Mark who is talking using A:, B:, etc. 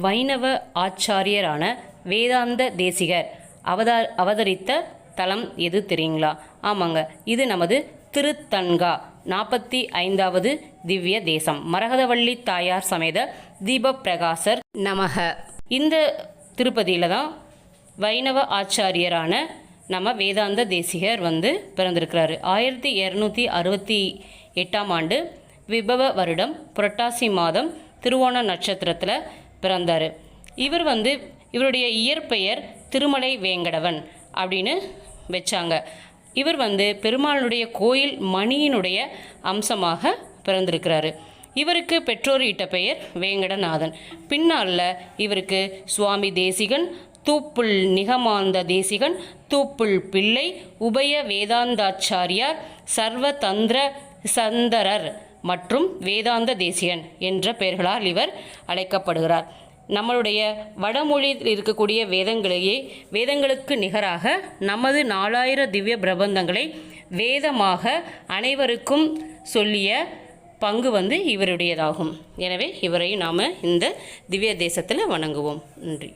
A: வைணவ ஆச்சாரியரான வேதாந்த தேசிகர் அவதரித்த தலம் எது தெரியுங்களா? ஆமாங்க, இது நமது திருத்தன்கா 45வது திவ்ய தேசம். மரகதவள்ளி தாயார் சமேத தீபப்பிரகாசர் நமக. இந்த திருப்பதியில் தான் வைணவ ஆச்சாரியரான நம்ம வேதாந்த தேசிகர் பிறந்திருக்கிறாரு. 1268ஆம் ஆண்டு விபவ வருடம் புரட்டாசி மாதம் திருவோண நட்சத்திரத்தில் பிறந்தார். இவருடைய இயற்பெயர் திருமலை வேங்கடவன் அப்படின்னு வச்சாங்க. இவர் பெருமாளுடைய கோயில் மணியினுடைய அம்சமாக பிறந்திருக்கிறாரு. இவருக்கு பெற்றோர் இட்ட பெயர் வேங்கடநாதன். பின்னால் இவருக்கு சுவாமி தேசிகன், தூப்புள் நிகமாந்த தேசிகன், தூப்புள் பிள்ளை, உபய வேதாந்தாச்சாரியார், சர்வதந்திர சந்தரர் மற்றும் வேதாந்த தேசிகன் என்ற பெயர்களால் இவர் அழைக்கப்படுகிறார். நம்மளுடைய வடமொழியில் இருக்கக்கூடிய வேதங்களுக்கு நிகராக நமது 4000 திவ்ய பிரபந்தங்களை வேதமாக அனைவருக்கும் சொல்லிய பங்கு இவருடையதாகும். எனவே இவரையும் நாம் இந்த திவ்ய தேசத்தில் வணங்குவோம். நன்றி.